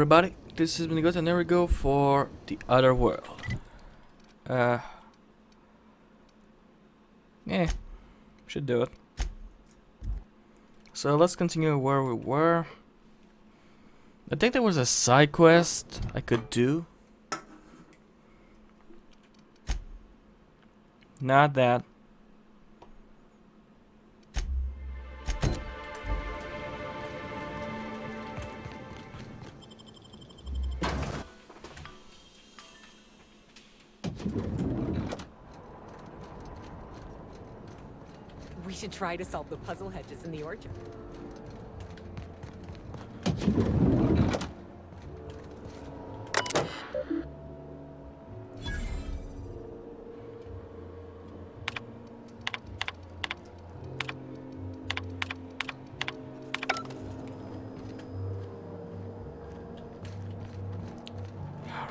everybody, this is Minigot and there we go for the other world. Yeah, should do it. So let's continue where we were. I think there was a side quest I could do. Not that. We should try to solve the puzzle hedges in the orchard.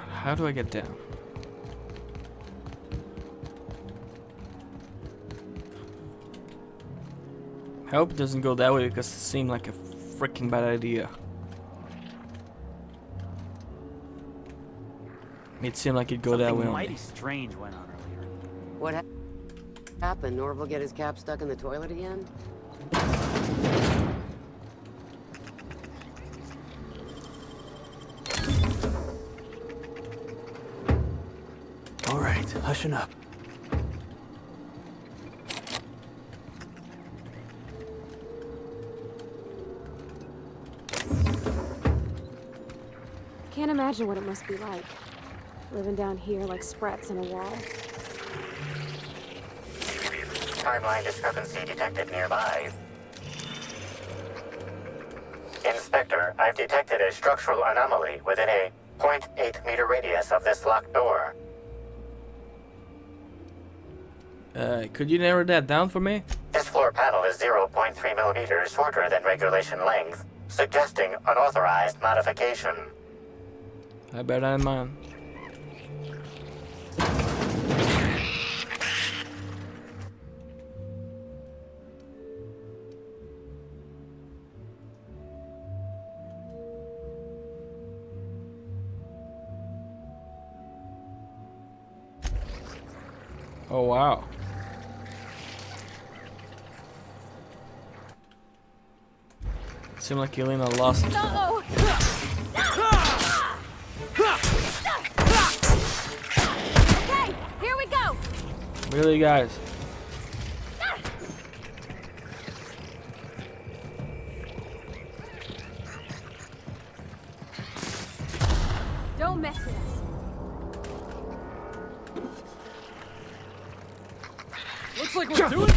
How do I get down? I hope it doesn't go that way because it seemed like a freaking bad idea. It seemed like it'd go that way Something only. mighty strange went on earlier. What happened? Norval get his cap stuck in the toilet again? All right, hushing up. Can't imagine what it must be like, living down here like sprats in a wall. Timeline discrepancy detected nearby. Inspector, I've detected a structural anomaly within a 0.8 meter radius of this locked door. Could you narrow that down for me? This floor panel is 0.3 millimeters shorter than regulation length, suggesting unauthorized modification. I bear that in mind. Oh wow. It seemed like Elena lost. Uh-oh! Okay, here we go! Really, guys? Don't mess with us. Looks like we're doing it.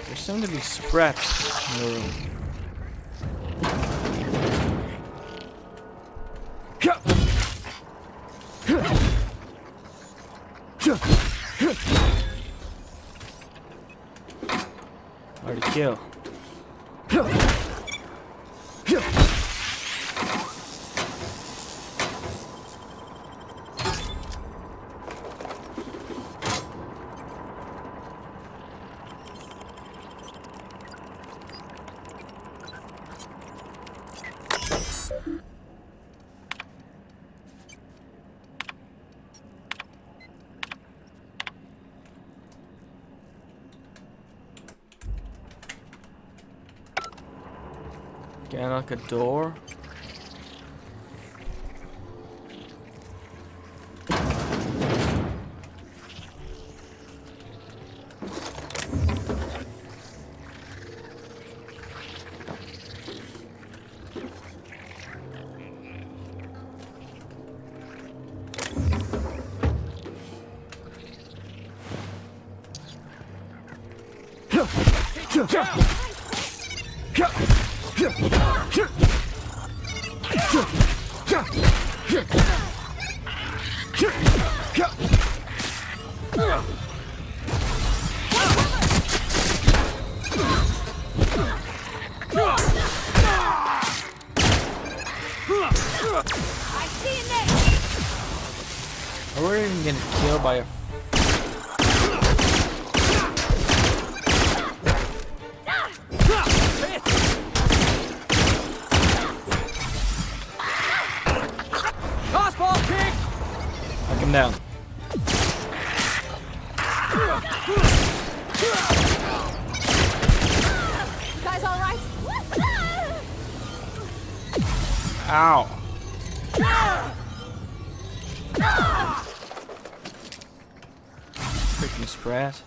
There seem to be sprats in the room. Hard to kill. Can I unlock a door? I see you next. Are we even getting killed by a... Tossball kick! Knock him down. You guys all right? Ow. Freaking Sprat.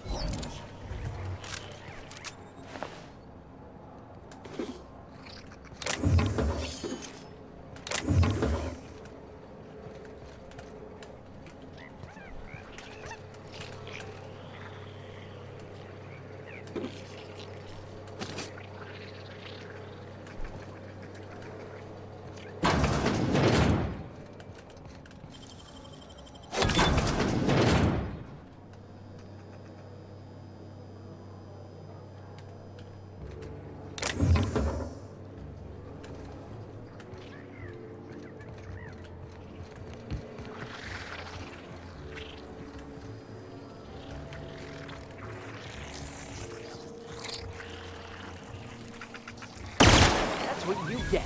That's what you get.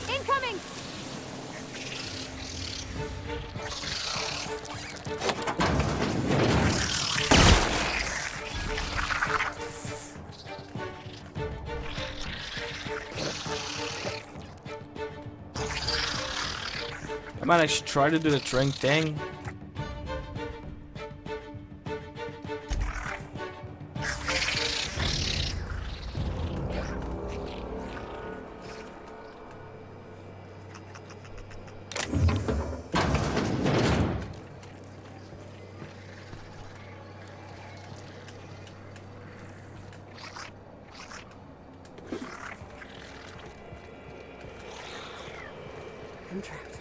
Incoming. I might actually try to do the train thing. I'm trapped.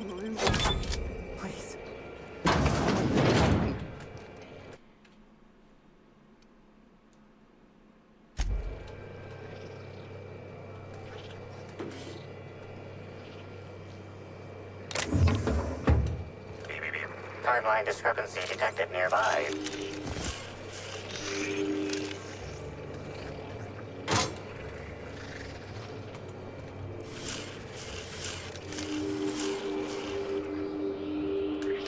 In a room. Please. Someone help me. Timeline discrepancy detected nearby.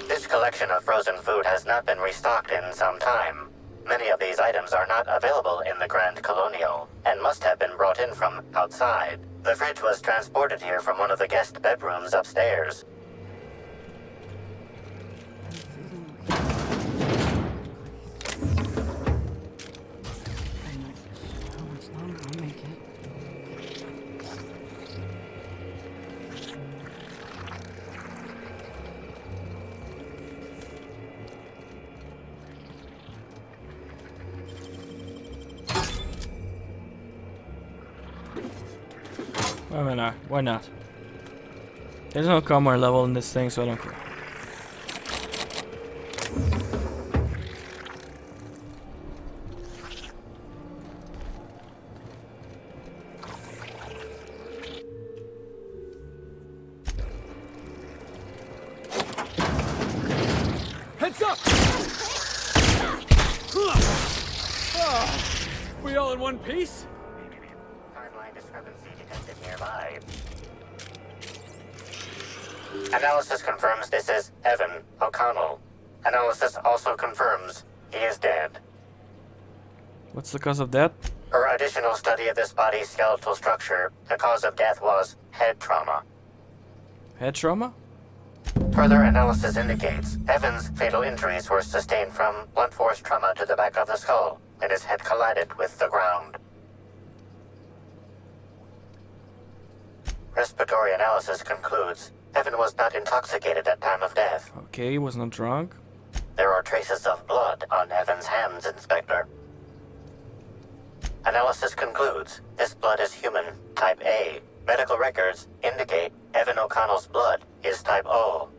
This collection of frozen food has not been restocked in some time. Many of these items are not available in the Grand Colonial and must have been brought in from outside. The fridge was transported here from one of the guest bedrooms upstairs. How much longer I'll make it? Why not? Why not? There's no comma level in this thing, so I don't care. Heads up! We all in one piece? Timeline discrepancy detected nearby. Analysis confirms this is Evan O'Connell. Analysis also confirms he is dead. What's the cause of death? Per additional study of this body's skeletal structure, the cause of death was head trauma. Head trauma? Further analysis indicates Evan's fatal injuries were sustained from blunt force trauma to the back of the skull, and his head collided with the ground. Respiratory analysis concludes Evan was not intoxicated at time of death. Okay, he was not drunk. There are traces of blood on Evan's hands, Inspector. Analysis concludes this blood is human, type A. Medical records indicate Evan O'Connell's blood is type O.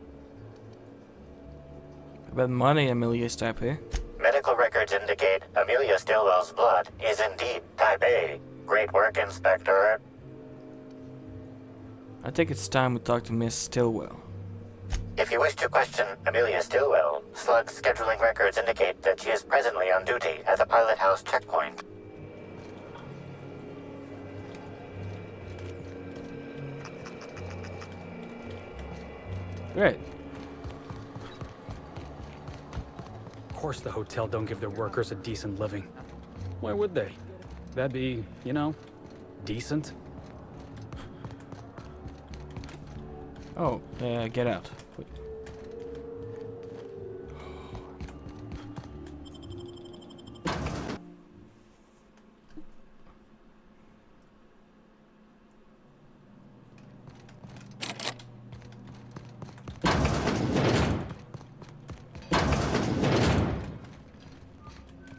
I bet money Amelia's type A. Medical records indicate Amelia Stillwell's blood is indeed type A. Great work, Inspector. I think it's time we talk to Miss Stillwell. If you wish to question Amelia Stillwell, Slug's scheduling records indicate that she is presently on duty at the Pilot House checkpoint. Great. Of course the hotel don't give their workers a decent living. Why would they? That'd be, you know, decent. Oh, get out. Wait.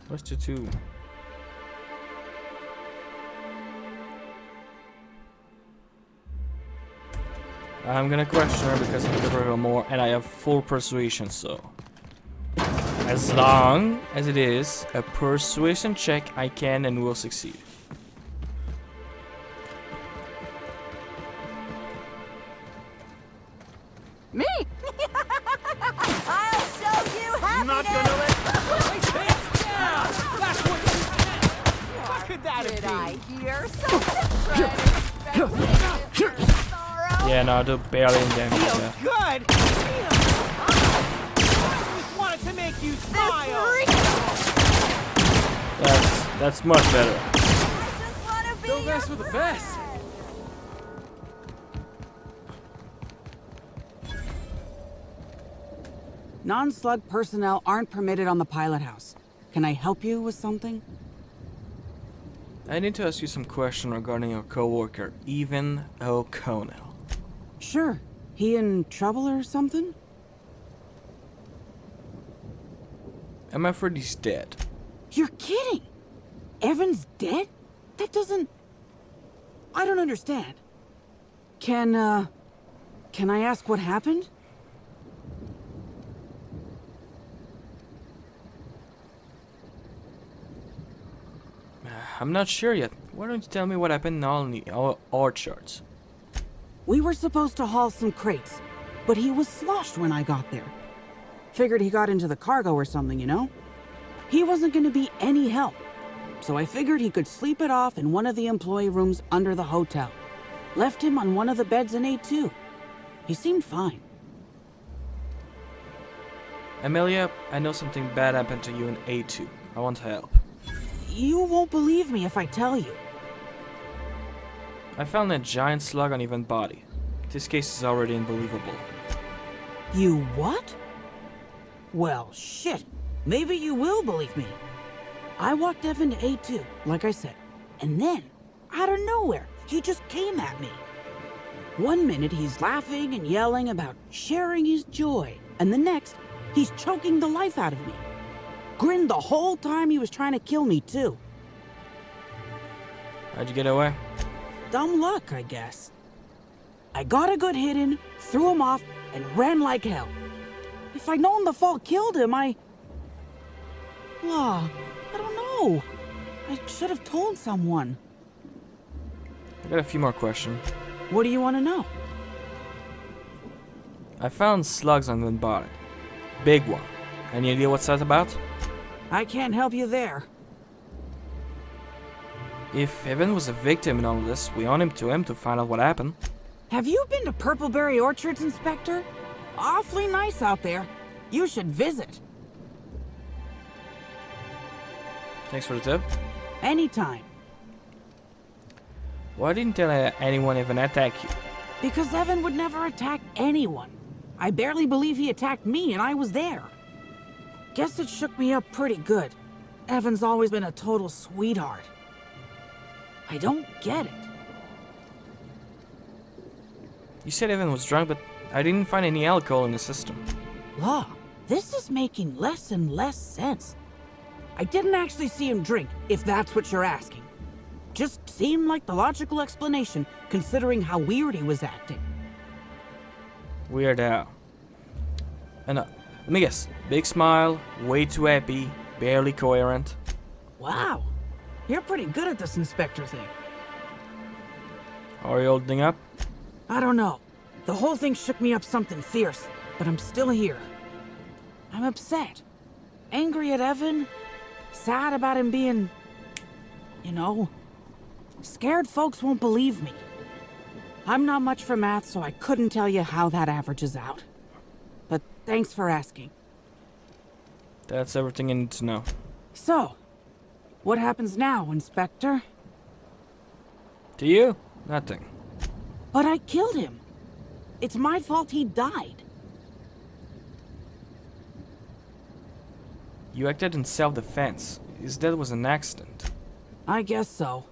Where's the two? I'm gonna question her because I can her more, and I have full persuasion, so... As long as it is a persuasion check, I can and will succeed. Me? I'll show you happiness! I'm not gonna let... That's what you meant! What could that Did have I been? hear something? Sorrow? Yeah, no, do barely in damage. Yeah. Good! I just wanted to make you smile! That's much better. I just wanna be Those your guys were the best! Non-slug personnel aren't permitted on the pilot house. Can I help you with something? I need to ask you some question regarding your coworker, Evan O'Connell. Sure. He in trouble or something? I'm afraid he's dead. You're kidding! Evan's dead? That doesn't... I don't understand. Can I ask what happened? I'm not sure yet. Why don't you tell me what happened on the orchards? We were supposed to haul some crates, but he was sloshed when I got there. Figured he got into the cargo or something, you know? He wasn't gonna be any help, so I figured he could sleep it off in one of the employee rooms under the hotel. Left him on one of the beds in A2. He seemed fine. Amelia, I know something bad happened to you in A2. I want to help. You won't believe me if I tell you. I found a giant slug on Evan's body. This case is already unbelievable. You what? Well, shit. Maybe you will believe me. I walked Evan to A2, like I said, and then, out of nowhere, he just came at me. One minute he's laughing and yelling about sharing his joy, and the next, he's choking the life out of me. Grinned the whole time he was trying to kill me, too. How'd you get away? Dumb luck, I guess. I got a good hit in, threw him off, and ran like hell. If I'd known the fall killed him, I don't know. I should have told someone. I got a few more questions. What do you want to know? I found slugs on Evan's body. Big one. Any idea what's that about? I can't help you there. If Evan was a victim in all of this, we owe him to find out what happened. Have you been to Purpleberry Orchards, Inspector? Awfully nice out there. You should visit. Thanks for the tip. Anytime. Why didn't tell anyone Evan attacked you? Because Evan would never attack anyone. I barely believe he attacked me, and I was there. Guess it shook me up pretty good. Evan's always been a total sweetheart. I don't get it. You said Evan was drunk, but I didn't find any alcohol in the system. Law, this is making less and less sense. I didn't actually see him drink, if that's what you're asking. Just seemed like the logical explanation, considering how weird he was acting. Weird how. And let me guess. Big smile, way too happy, barely coherent. Wow, you're pretty good at this inspector thing. How are you holding up? I don't know. The whole thing shook me up something fierce, but I'm still here. I'm upset. Angry at Evan. Sad about him being... you know... Scared folks won't believe me. I'm not much for math, so I couldn't tell you how that averages out. But thanks for asking. That's everything you need to know. So, what happens now, Inspector? To you? Nothing. But I killed him. It's my fault he died. You acted in self-defense. His death was an accident. I guess so.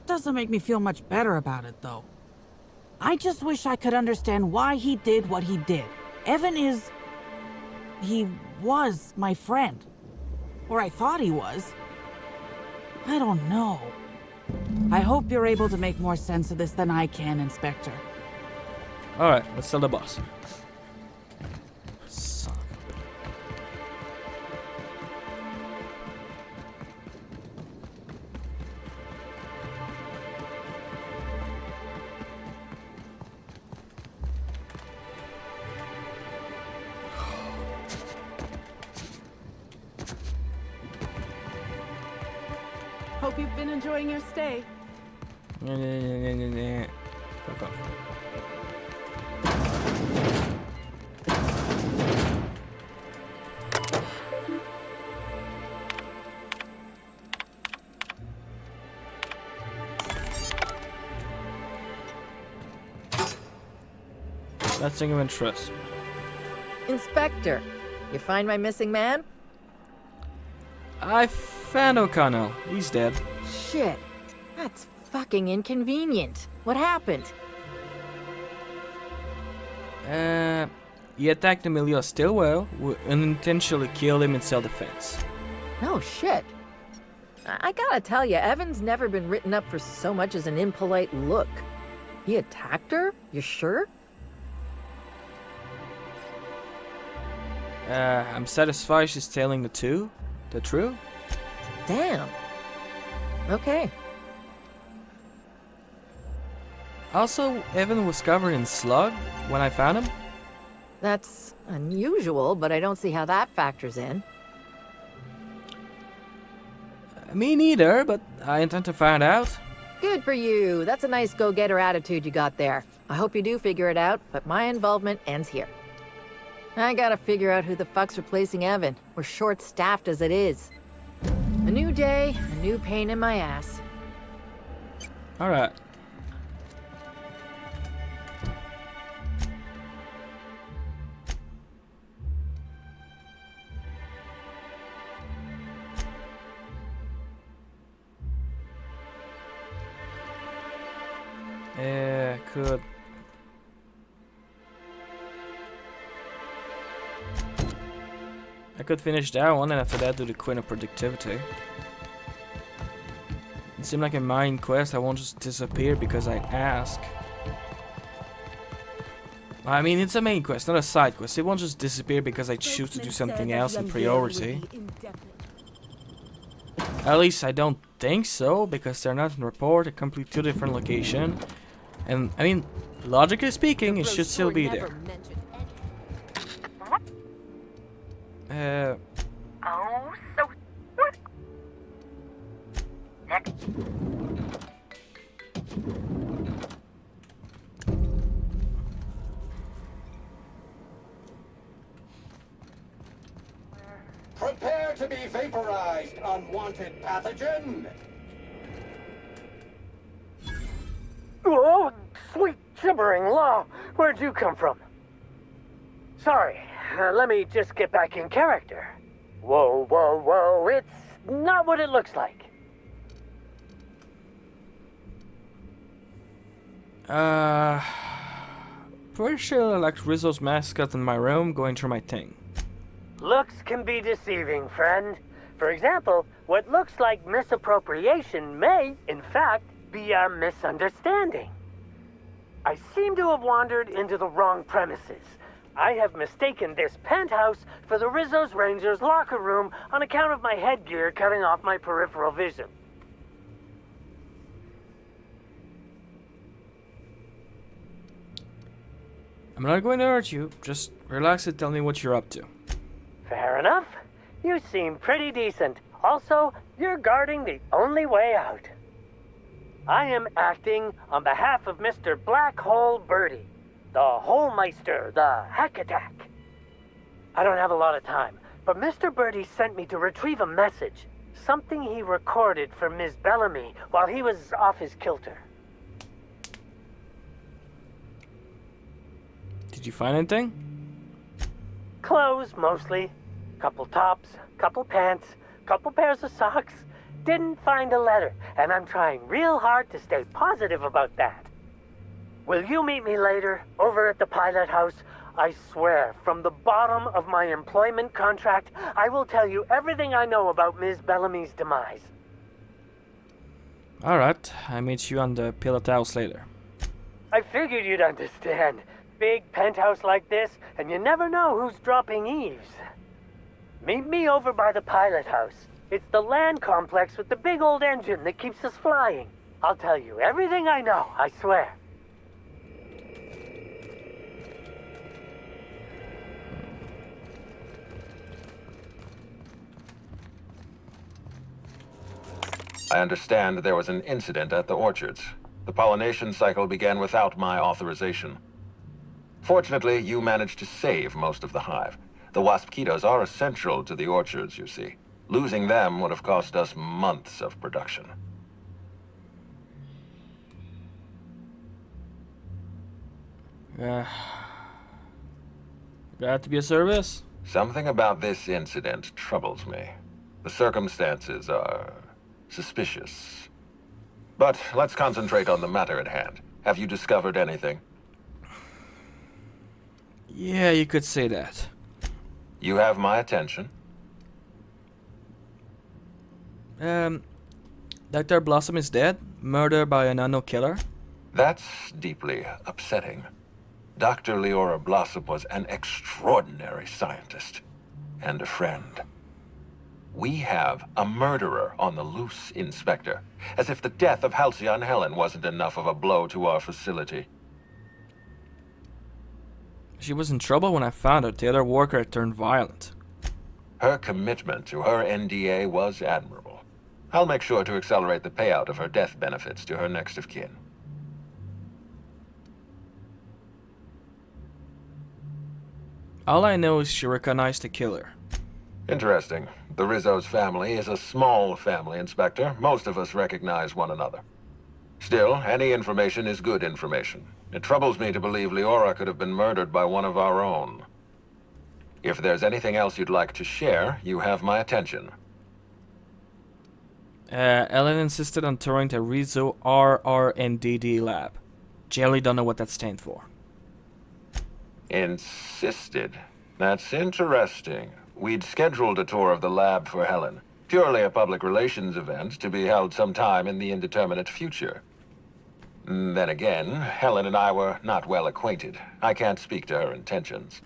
Doesn't make me feel much better about it, though. I just wish I could understand why he did what he did. Evan is... he was my friend. Or I thought he was. I don't know. I hope you're able to make more sense of this than I can, Inspector. Alright, let's tell the boss. Son of a- Hope you've been enjoying your stay. Fuck off. Nothing of interest. Inspector, you find my missing man? I found O'Connell. He's dead. Shit. That's fucking inconvenient. What happened? He attacked Emilio Stillwell and intentionally killed him in self-defense. No shit. I gotta tell you, Evan's never been written up for so much as an impolite look. He attacked her? You sure? I'm satisfied she's telling the truth. Damn. Okay. Also, Evan was covered in slug when I found him. That's unusual, but I don't see how that factors in. Me neither, but I intend to find out. Good for you. That's a nice go-getter attitude you got there. I hope you do figure it out, but my involvement ends here. I gotta figure out who the fuck's replacing Evan. We're short-staffed as it is. A new day, a new pain in my ass. Alright. Could... I could finish that one and after that do the Queen of Productivity. It seemed like a main quest. I won't just disappear because I ask. I mean, it's a main quest, not a side quest. It won't just disappear because I choose to do something else in priority. At least I don't think so, because they're not in report, a complete two different location. And, I mean, logically speaking, it should still be there. Oh, so what? Next. Prepare to be vaporized, unwanted pathogen! Oh, sweet gibbering law! Where'd you come from? Sorry, let me just get back in character. Whoa, whoa, whoa, it's not what it looks like. Pretty sure I like Rizzo's mascot in my room going through my thing. Looks can be deceiving, friend. For example, what looks like misappropriation may, in fact, be a misunderstanding. I seem to have wandered into the wrong premises. I have mistaken this penthouse for the Rizzo's Rangers locker room on account of my headgear cutting off my peripheral vision. I'm not going to hurt you. Just relax and tell me what you're up to. Fair enough. You seem pretty decent. Also, you're guarding the only way out. I am acting on behalf of Mr. Black Hole Birdie, the Holmeister, the Hack Attack. I don't have a lot of time, but Mr. Birdie sent me to retrieve a message. Something he recorded for Ms. Bellamy while he was off his kilter. Did you find anything? Clothes, mostly. Couple tops, couple pants, couple pairs of socks. Didn't find a letter, and I'm trying real hard to stay positive about that. Will you meet me later, over at the pilot house? I swear, from the bottom of my employment contract, I will tell you everything I know about Ms. Bellamy's demise. Alright, I meet you on the pilot house later. I figured you'd understand. Big penthouse like this, and you never know who's dropping eaves. Meet me over by the pilot house. It's the land complex with the big old engine that keeps us flying. I'll tell you everything I know, I swear. I understand there was an incident at the orchards. The pollination cycle began without my authorization. Fortunately, you managed to save most of the hive. The wasp-ketos are essential to the orchards, you see. Losing them would have cost us months of production. Glad to be of service. Something about this incident troubles me. The circumstances are suspicious. But let's concentrate on the matter at hand. Have you discovered anything? Yeah, you could say that. You have my attention. Dr. Blossom is dead, murdered by an unknown killer. That's deeply upsetting. Dr. Leora Blossom was an extraordinary scientist and a friend. We have a murderer on the loose, Inspector, as if the death of Halcyon Helen wasn't enough of a blow to our facility. She was in trouble when I found her. The other worker had turned violent. Her commitment to her NDA was admirable. I'll make sure to accelerate the payout of her death benefits to her next of kin. All I know is she recognized the killer. Interesting. The Rizzo's family is a small family, Inspector. Most of us recognize one another. Still, any information is good information. It troubles me to believe Leora could have been murdered by one of our own. If there's anything else you'd like to share, you have my attention. Ellen insisted on touring the Rizzo RRNDD lab. Generally don't know what that stands for. Insisted? That's interesting. We'd scheduled a tour of the lab for Helen. Purely a public relations event to be held sometime in the indeterminate future. Then again, Helen and I were not well acquainted. I can't speak to her intentions.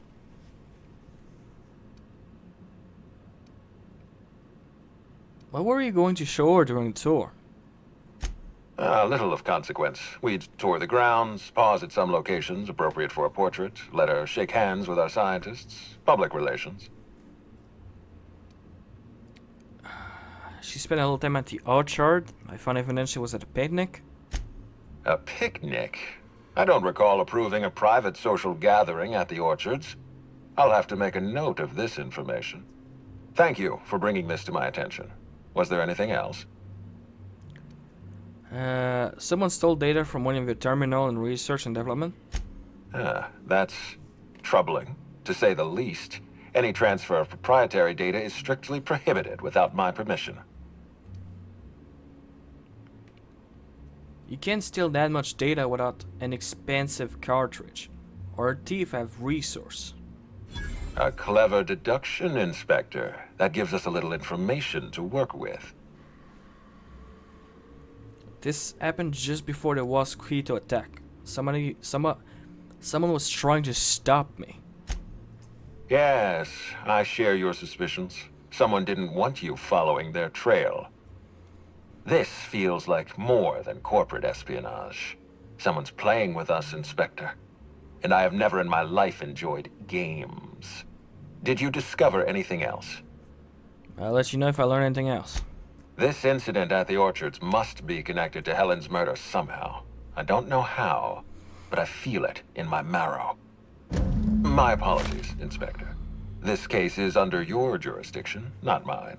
What were you going to show her during the tour? Little of consequence. We'd tour the grounds, pause at some locations appropriate for a portrait, let her shake hands with our scientists. Public relations. She spent a little time at the orchard. I found evidence she was at a picnic. A picnic? I don't recall approving a private social gathering at the orchards. I'll have to make a note of this information. Thank you for bringing this to my attention. Was there anything else? Someone stole data from one of your terminal in research and development. That's troubling, to say the least. Any transfer of proprietary data is strictly prohibited without my permission. You can't steal that much data without an expensive cartridge. Or a thief have resource. A clever deduction, Inspector. That gives us a little information to work with. This happened just before the Wasp-Keto attack. Someone was trying to stop me. Yes, I share your suspicions. Someone didn't want you following their trail. This feels like more than corporate espionage. Someone's playing with us, Inspector. and I have never in my life enjoyed games. Did you discover anything else? I'll let you know if I learn anything else. This incident at the orchards must be connected to Helen's murder somehow. I don't know how, but I feel it in my marrow. My apologies, Inspector. This case is under your jurisdiction, not mine.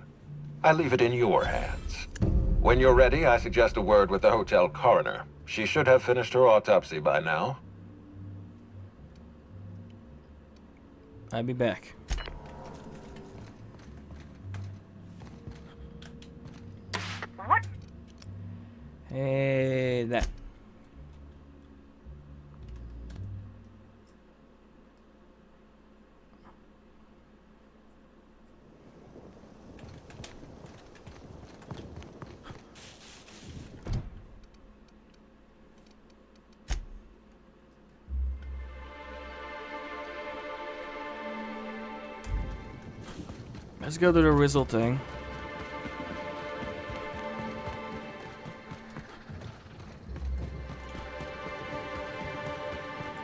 I leave it in your hands. When you're ready, I suggest a word with the hotel coroner. She should have finished her autopsy by now. I'll be back. What? Hey, that. Let's go to the Rizzle thing.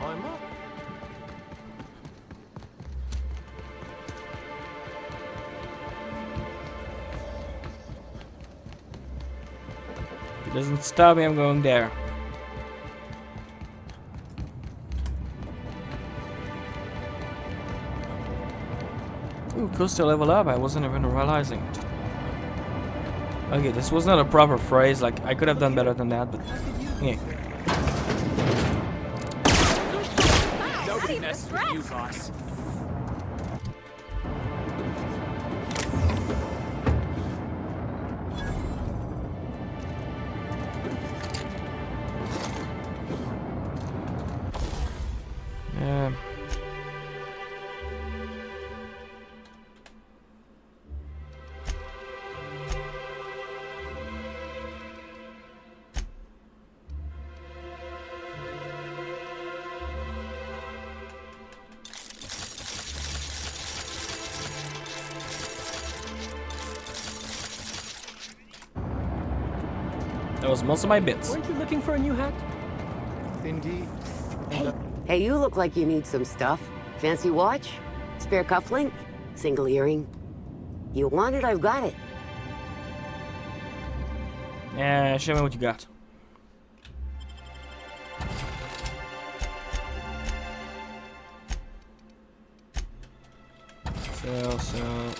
I'm up. If it doesn't stop me, I'm going there. Ooh, cool to level up. I wasn't even realizing it. Okay, this was not a proper phrase. Like, I could have done better than that, but yeah. Nobody messes with you, boss. Yeah. That was most of my bits. Weren't you looking for a new hat? Indeed. Hey, you look like you need some stuff. Fancy watch? Spare cufflink? Single earring? You want it, I've got it. Yeah, show me what you got. So.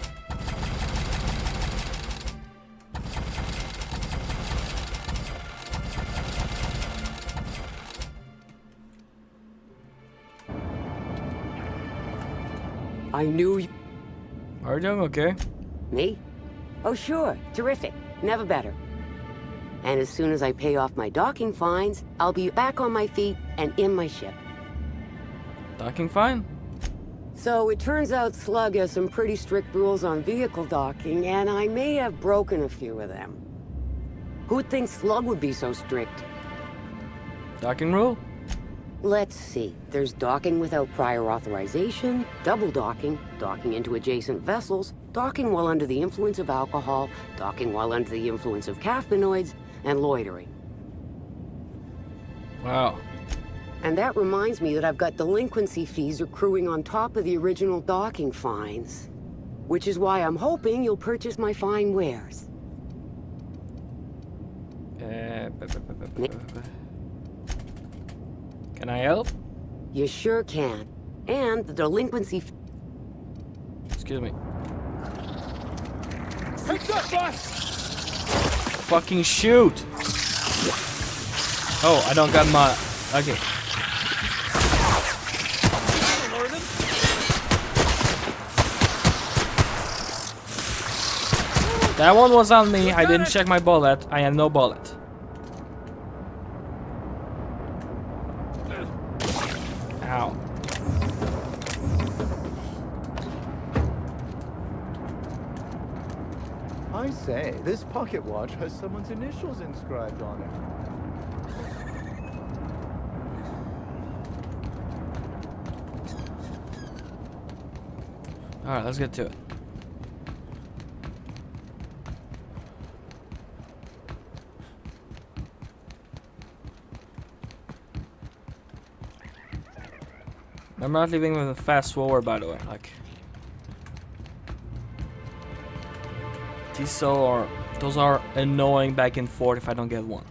I knew you. Are you doing okay? Me? Oh, sure. Terrific. Never better. And as soon as I pay off my docking fines, I'll be back on my feet and in my ship. Docking fine? So it turns out Slug has some pretty strict rules on vehicle docking, and I may have broken a few of them. Who'd think Slug would be so strict? Docking rule? Let's see. There's docking without prior authorization, double docking, docking into adjacent vessels, docking while under the influence of alcohol, docking while under the influence of caffeinoids, and loitering. Wow. And that reminds me that I've got delinquency fees accruing on top of the original docking fines. Which is why I'm hoping you'll purchase my fine wares. Can I help? You sure can. And the delinquency... Excuse me. Heads up, boss! Fucking shoot! Oh, I don't got my... Okay. That one was on me. I didn't check my bullet. I had no bullet. Ow. I say, this pocket watch has someone's initials inscribed on it. Alright, let's get to it. I'm not leaving with a fast forward, by the way. Like, those are annoying back and forth if I don't get one.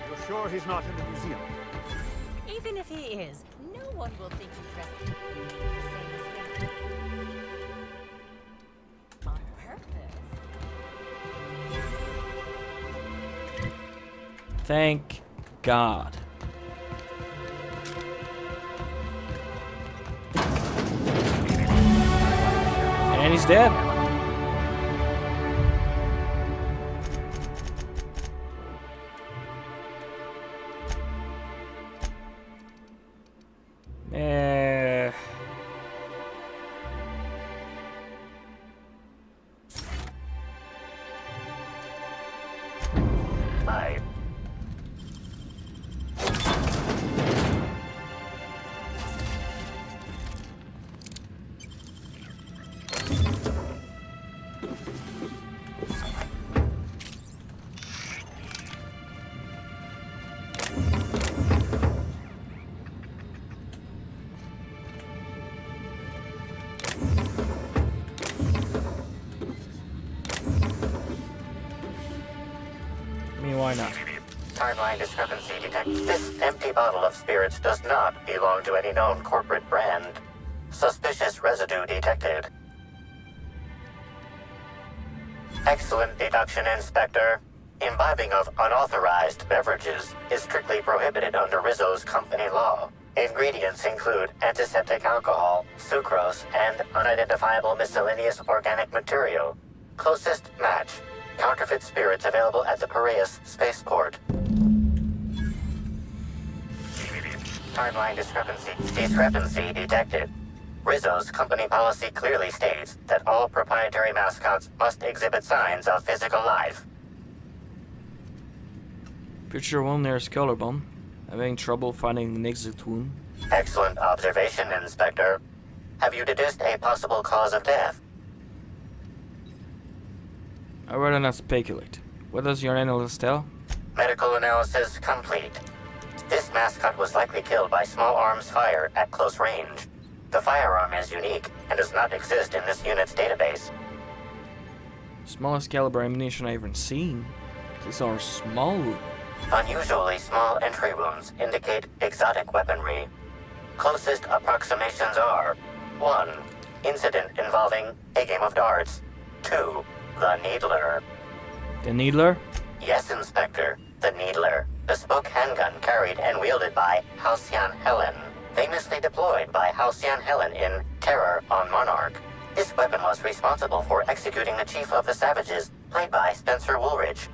You're sure he's not in the museum? Even if he is, no one will think he's dressed on purpose. Thank God. And he's dead. Bye. I mean, why not? Timeline discrepancy detected. This empty bottle of spirits does not belong to any known corporate brand. Suspicious residue detected. Excellent deduction, Inspector. Imbibing of unauthorized beverages is strictly prohibited under Rizzo's company law. Ingredients include antiseptic alcohol, sucrose, and unidentifiable miscellaneous organic material. Closest match. Counterfeit spirits available at the Piraeus spaceport. Timeline discrepancy detected. Rizzo's company policy clearly states that all proprietary mascots must exhibit signs of physical life. Future one nearest collarbone. Having trouble finding an exit wound. Excellent observation, Inspector. Have you deduced a possible cause of death? I'd rather not speculate. What does your analyst tell? Medical analysis complete. This mascot was likely killed by small arms fire at close range. The firearm is unique and does not exist in this unit's database. Smallest caliber ammunition I've ever seen. These are small. Unusually small entry wounds indicate exotic weaponry. Closest approximations are 1. Incident involving a game of darts. 2. The Needler. The Needler? Yes, Inspector. The Needler. Bespoke handgun carried and wielded by Halcyon Helen. Famously deployed by Halcyon Helen in Terror on Monarch. This weapon was responsible for executing the Chief of the Savages, played by Spencer Woolridge.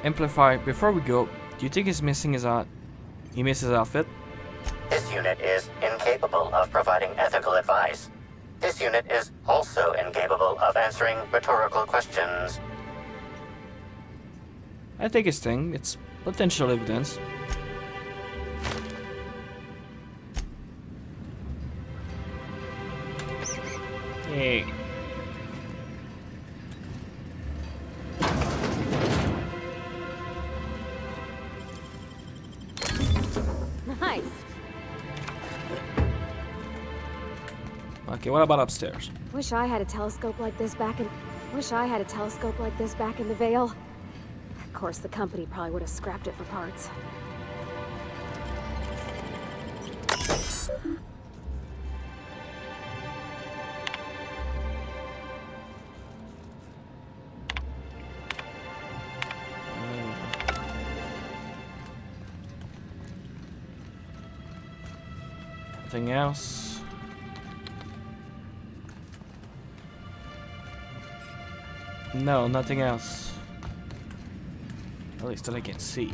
Amplify, before we go, do you think he's missing his he missed his outfit? This unit is incapable of providing ethical advice. This unit is also incapable of answering rhetorical questions. I take his thing. It's potential evidence. Yay. Nice. Okay, what about upstairs? Wish I had a telescope like this back in the Vale. Of course, the company probably would have scrapped it for parts. Nothing else. No, nothing else. At least that I can see.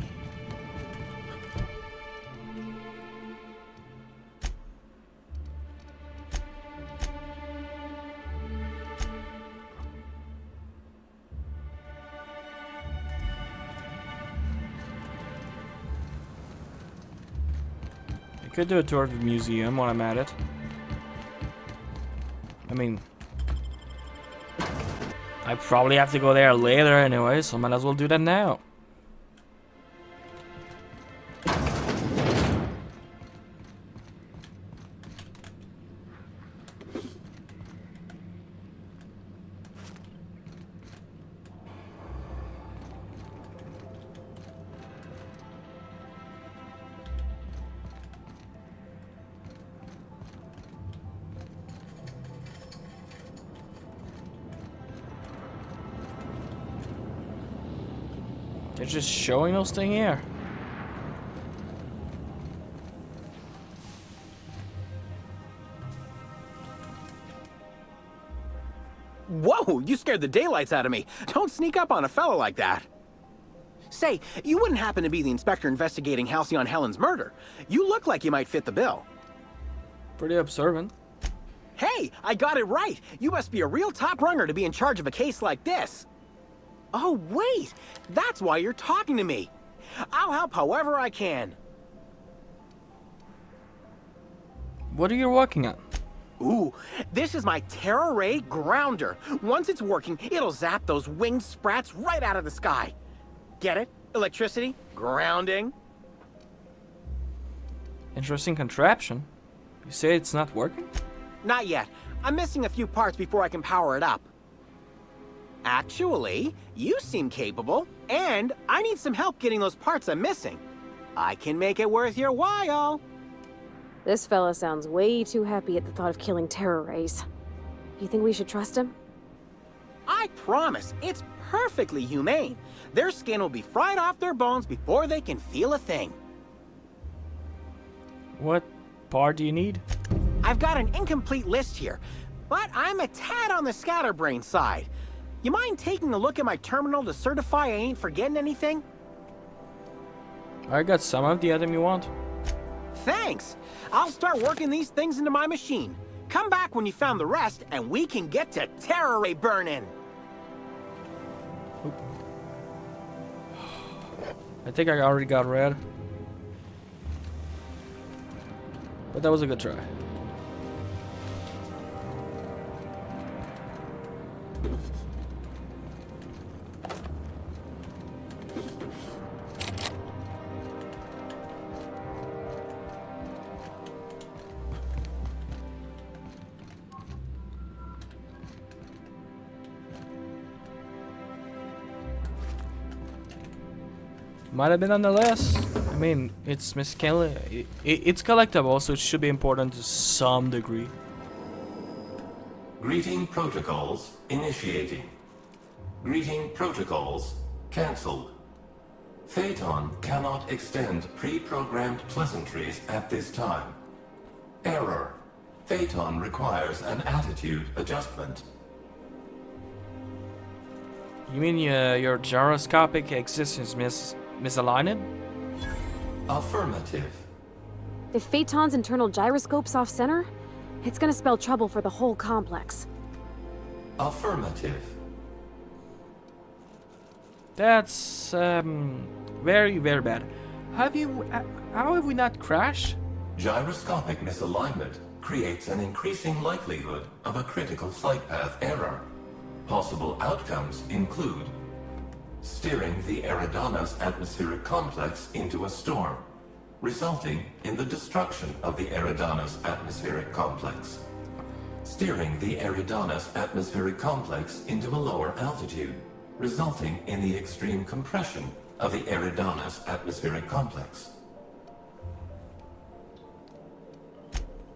I could do a tour of the museum while I'm at it. I mean, I probably have to go there later anyway, so might as well do that now. They're just showing those things here. Whoa, you scared the daylights out of me. Don't sneak up on a fellow like that. Say, you wouldn't happen to be the inspector investigating Halcyon Helen's murder. You look like you might fit the bill. Pretty observant. Hey, I got it right. You must be a real top runner to be in charge of a case like this. Oh, wait. That's why you're talking to me. I'll help however I can. What are you working on? Ooh, this is my Terra Ray Grounder. Once it's working, it'll zap those winged sprats right out of the sky. Get it? Electricity, grounding. Interesting contraption. You say it's not working? Not yet. I'm missing a few parts before I can power it up. Actually, you seem capable, and I need some help getting those parts I'm missing. I can make it worth your while. This fella sounds way too happy at the thought of killing terror rays. You think we should trust him? I promise, it's perfectly humane. Their skin will be fried off their bones before they can feel a thing. What part do you need? I've got an incomplete list here, but I'm a tad on the scatterbrain side. You mind taking a look at my terminal to certify I ain't forgetting anything? I got some of the item you want. Thanks. I'll start working these things into my machine. Come back when you found the rest, and we can get to terror ray burning. I think I already got red. But that was a good try. Might have been on the list. I mean, it's Miss Kelly. It's collectible, so it should be important to some degree. Greeting protocols initiating. Greeting protocols cancelled. Phaeton cannot extend pre-programmed pleasantries at this time. Error. Phaeton requires an attitude adjustment. You mean your gyroscopic existence misaligned? Affirmative. If Phaeton's internal gyroscope's off-center, it's gonna spell trouble for the whole complex. Affirmative. That's very, very bad. How have we not crashed? Gyroscopic misalignment creates an increasing likelihood of a critical flight path error. Possible outcomes include steering the Eridanos atmospheric complex into a storm, resulting in the destruction of the Eridanos atmospheric complex. Steering the Eridanos atmospheric complex into a lower altitude, resulting in the extreme compression of the Eridanos atmospheric complex.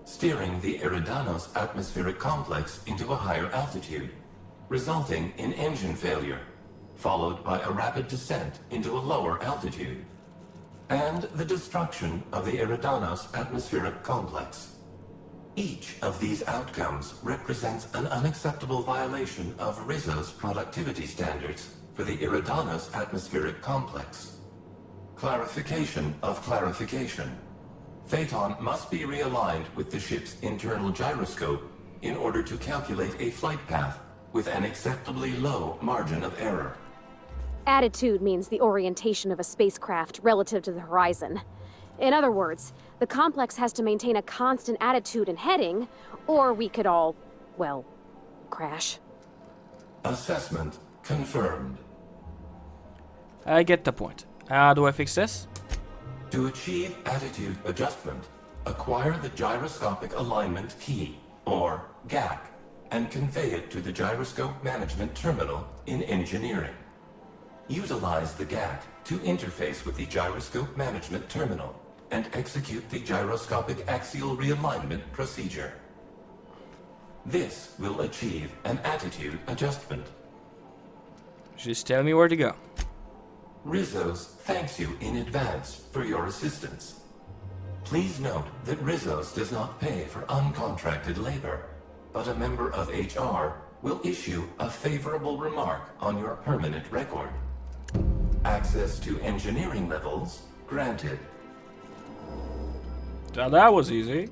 Steering the Eridanos atmospheric complex into a higher altitude, resulting in engine failure, followed by a rapid descent into a lower altitude, and the destruction of the Eridanos atmospheric complex. Each of these outcomes represents an unacceptable violation of Rizzo's productivity standards for the Eridanos atmospheric complex. Clarification of clarification. Phaeton must be realigned with the ship's internal gyroscope in order to calculate a flight path with an acceptably low margin of error. Attitude means the orientation of a spacecraft relative to the horizon. In other words, the complex has to maintain a constant attitude and heading, or we could all, well, crash. Assessment confirmed. I get the point. How do I fix this? To achieve attitude adjustment, acquire the gyroscopic alignment key, or GAC, and convey it to the gyroscope management terminal in engineering. Utilize the GAC to interface with the gyroscope management terminal and execute the gyroscopic axial realignment procedure. This will achieve an attitude adjustment. Just tell me where to go. Rizzo's thanks you in advance for your assistance. Please note that Rizzo's does not pay for uncontracted labor, but a member of HR will issue a favorable remark on your permanent record. Access to engineering levels granted. Now that was easy.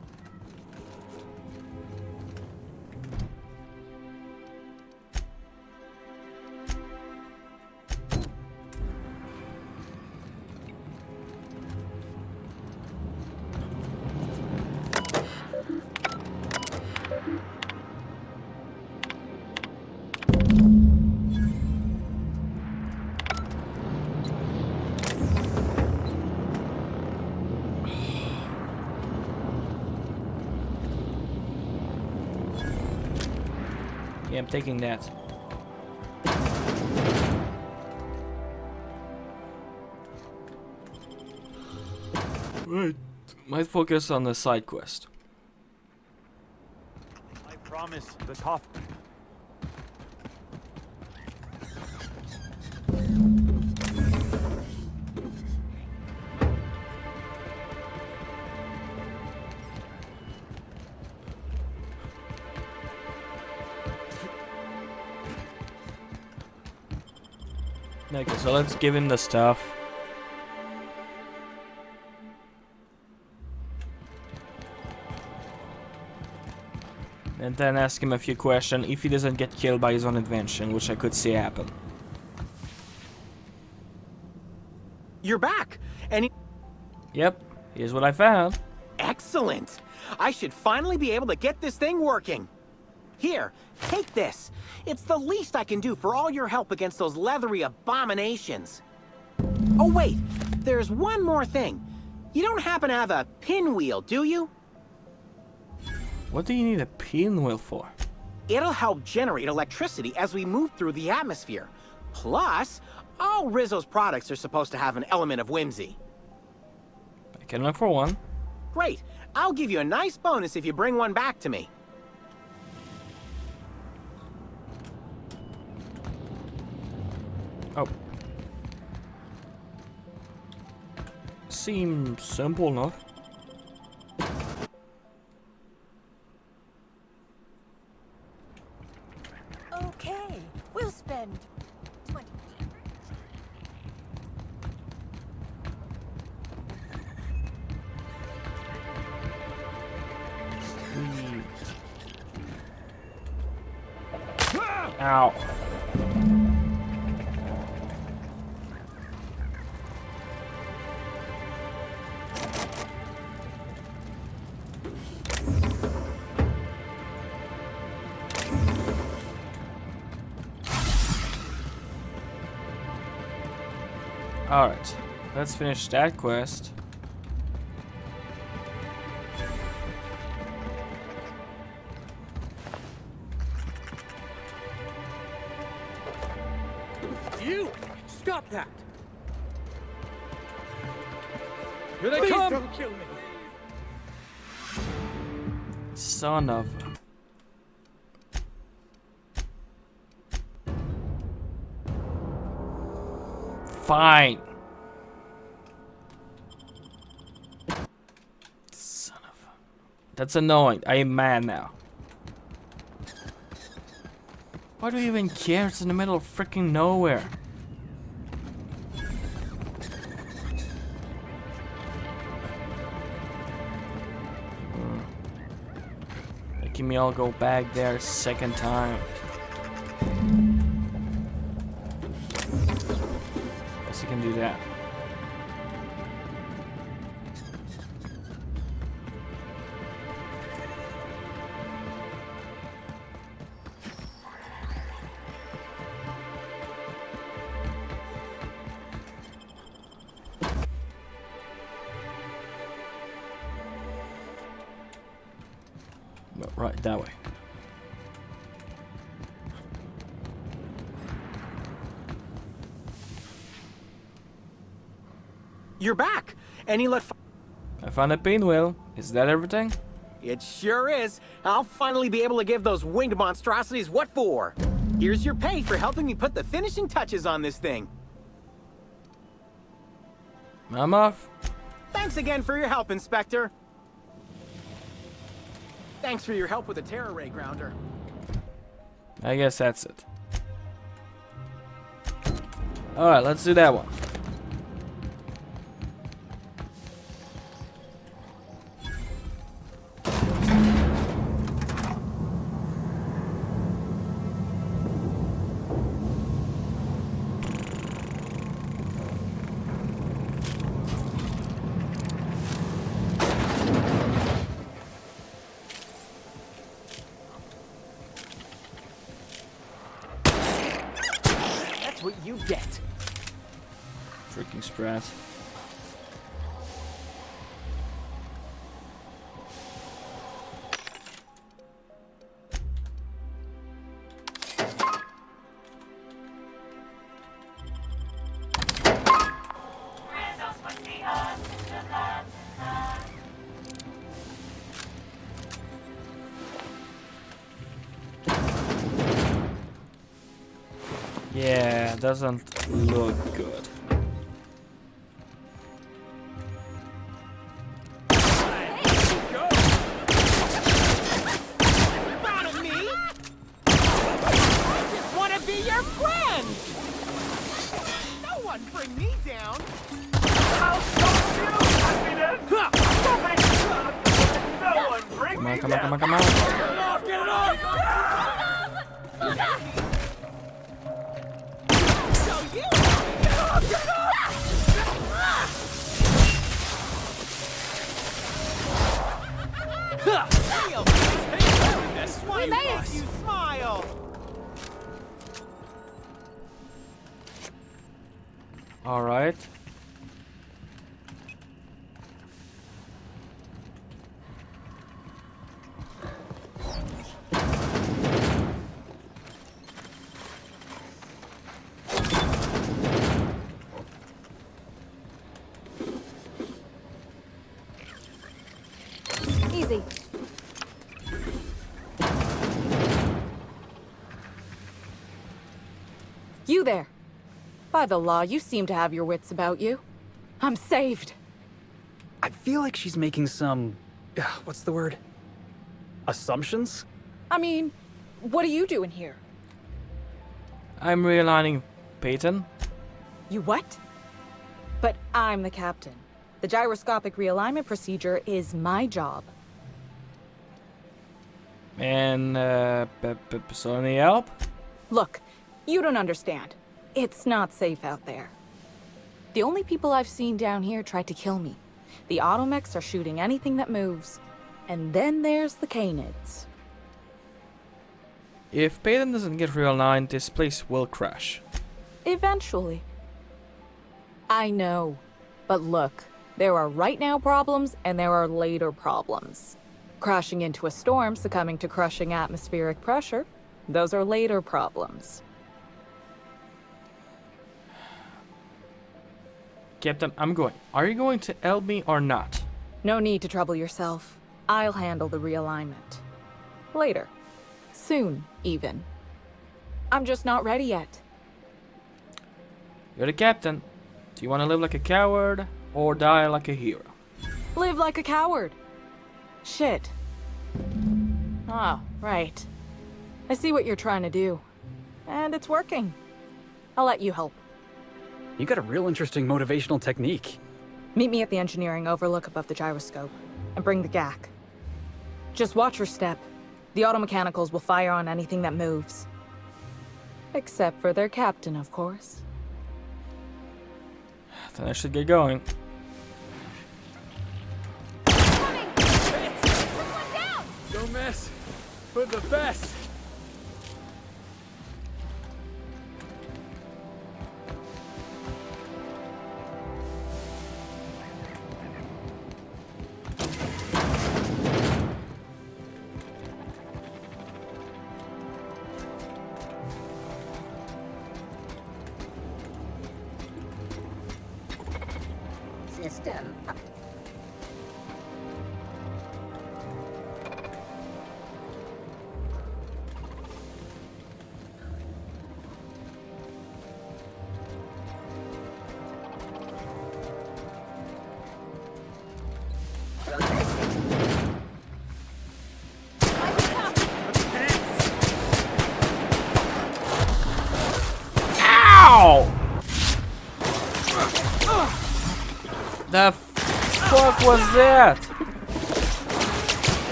Yeah, I'm taking that. Right. Might focus on the side quest. I promise the tough. Okay, so let's give him the stuff. And then ask him a few questions if he doesn't get killed by his own invention, which I could see happen. You're back! Yep, here's what I found. Excellent! I should finally be able to get this thing working. Here, take this. It's the least I can do for all your help against those leathery abominations. Oh wait, there's one more thing. You don't happen to have a pinwheel, do you? What do you need a pinwheel for? It'll help generate electricity as we move through the atmosphere. Plus, all Rizzo's products are supposed to have an element of whimsy. I can look for one. Great. I'll give you a nice bonus if you bring one back to me. Oh. Seems simple enough. Okay, we'll spend 20. Ow. Alright, let's finish that quest. You! Stop that! Here they Please come! don't kill me! Son of... Fine. Son of... That's annoying. I am mad now. Why do you even care? It's in the middle of freaking nowhere. Making me all go back there a second time. Guess you can do that. Right, that way. You're back! Any luck? I found a pinwheel. Is that everything? It sure is. I'll finally be able to give those winged monstrosities what for. Here's your pay for helping me put the finishing touches on this thing. I'm off. Thanks again for your help, Inspector. Thanks for your help with the terror ray grounder. I guess that's it. Alright, let's do that one. That's what you get. Freaking sprat. Yeah, doesn't look good. Proud of me? I just want to be your friend. No one bring me down. I'll stop you, happiness. No one bring Come on, me come on, down. come on, come on. Get it off, get it off. So you get off, get off. Real face, We made it. you smile. All right. Easy. You there. By the law, you seem to have your wits about you. I'm saved. I feel like she's making some... what's the word? Assumptions? I mean, what are you doing here? I'm realigning Peyton. You what? But I'm the captain. The gyroscopic realignment procedure is my job. And, so any help? Look, you don't understand. It's not safe out there. The only people I've seen down here try to kill me. The automechs are shooting anything that moves. And then there's the canids. If Peyton doesn't get realigned, this place will crash. Eventually. I know. But look, there are right now problems and there are later problems. Crashing into a storm, succumbing to crushing atmospheric pressure, those are later problems. Captain, I'm going. Are you going to help me or not? No need to trouble yourself. I'll handle the realignment. Later. Soon, even. I'm just not ready yet. You're the captain. Do you want to live like a coward or die like a hero? Live like a coward. Shit. Ah, right. I see what you're trying to do. And it's working. I'll let you help. You got a real interesting motivational technique. Meet me at the engineering overlook above the gyroscope. And bring the GAC. Just watch your step. The automechanicals will fire on anything that moves. Except for their captain, of course. Then I should get going. Don't mess with the best. System. that?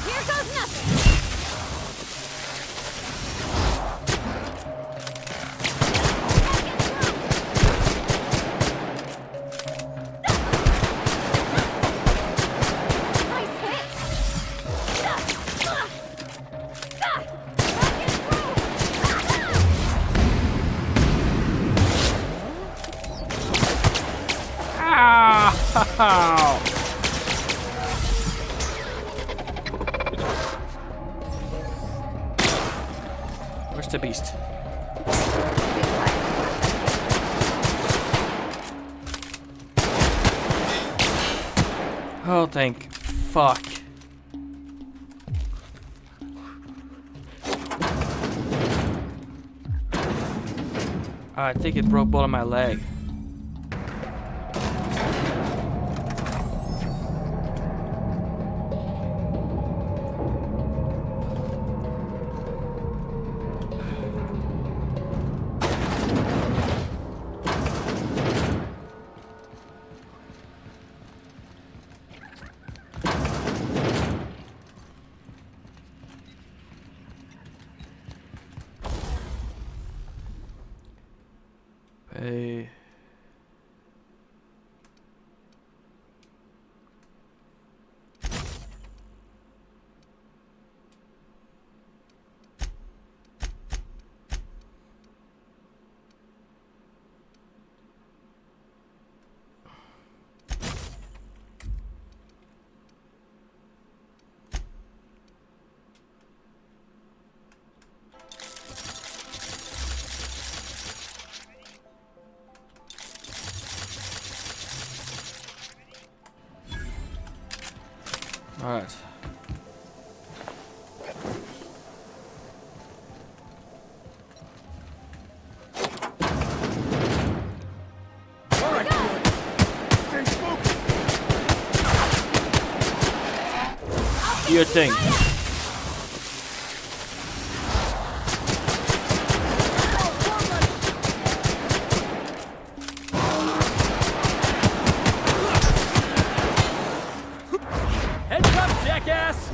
Here goes nothing. Ow! Where's the beast? Oh, thank fuck. I think it broke both of my leg. Hey. All right. Your thing. Heads up, jackass!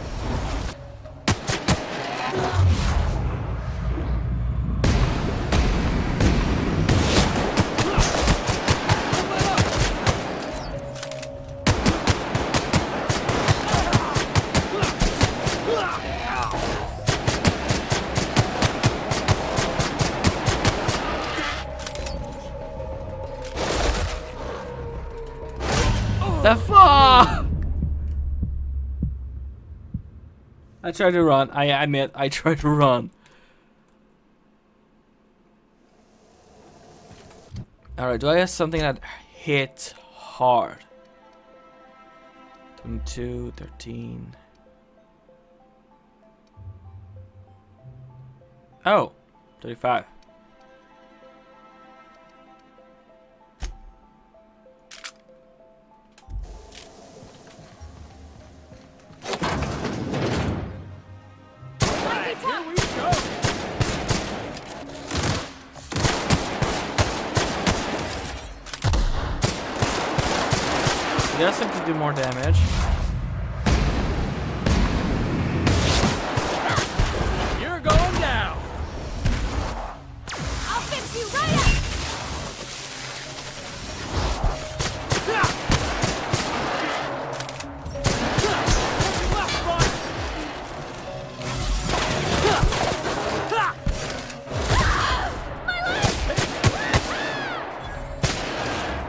The fuck! I tried to run. I admit, I tried to run. Alright, do I have something that hits hard? 22, 13. Oh, 35. He does seem to do more damage. You're going down! I'll fix you right up!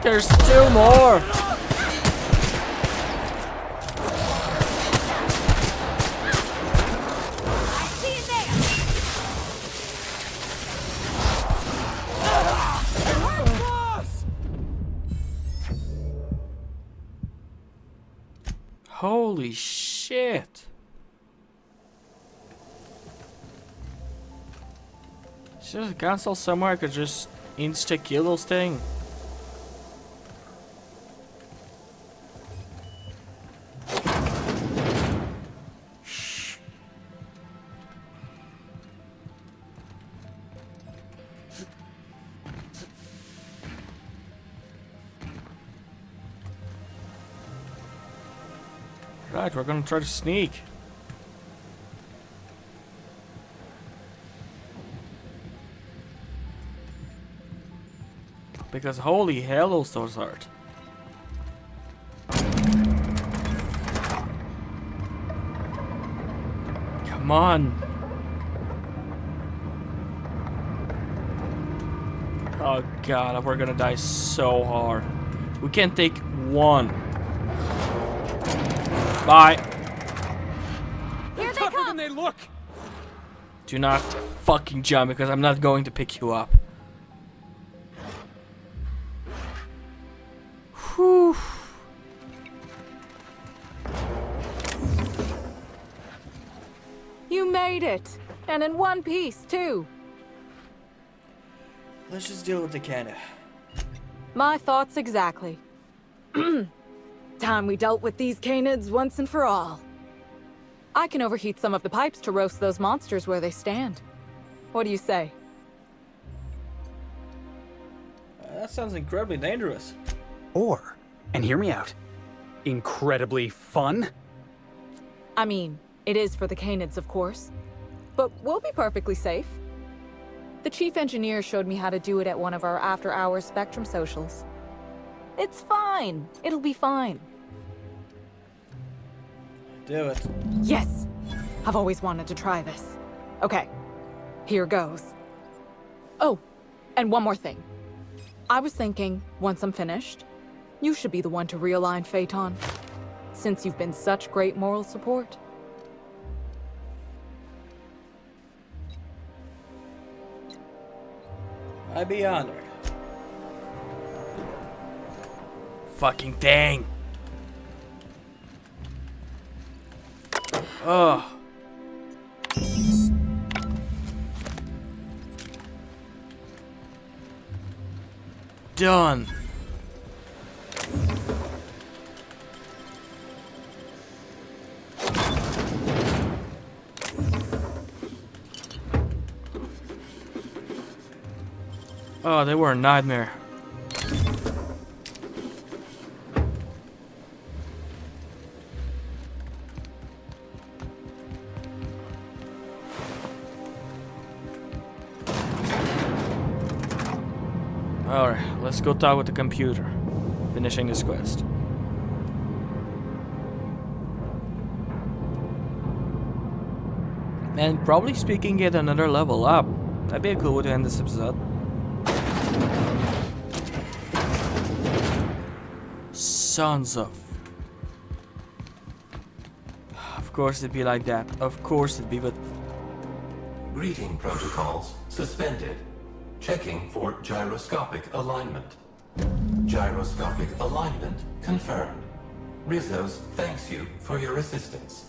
There's two more! Holy shit! Is there a console somewhere I could just insta-kill those things? Right, we're gonna try to sneak. Because holy hell, those doors hurt. Come on. Oh god, we're gonna die so hard. We can't take one. Bye. Here they come. Than they look. Do not fucking jump because I'm not going to pick you up. Whew. You made it! And in one piece, too. Let's just deal with the cannon. My thoughts exactly. Time we dealt with these canids once and for all. I can overheat some of the pipes to roast those monsters where they stand. What do you say? That sounds incredibly dangerous. Or, and hear me out, incredibly fun? I mean, it is for the canids, of course. But we'll be perfectly safe. The chief engineer showed me how to do it at one of our after-hours Spectrum socials. It's fine. It'll be fine. Do it. Yes! I've always wanted to try this. Okay, here goes. Oh, and one more thing. I was thinking, once I'm finished, you should be the one to realign Phaeton, since you've been such great moral support. I'd be honored. Fucking dang. Ugh. Done. Oh, they were a nightmare. Alright, let's go talk with the computer. Finishing this quest. And probably speaking, get another level up. That'd be a cool way to end this episode. Sons of... Of course it'd be like that. Of course it'd be, but... Greeting protocols suspended. Checking for gyroscopic alignment. Gyroscopic alignment confirmed. Rizzo's thanks you for your assistance.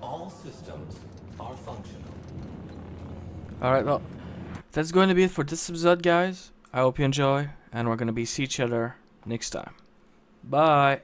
All systems are functional. Alright, well, that's going to be it for this episode, guys. I hope you enjoy, and we're going to see each other next time. Bye!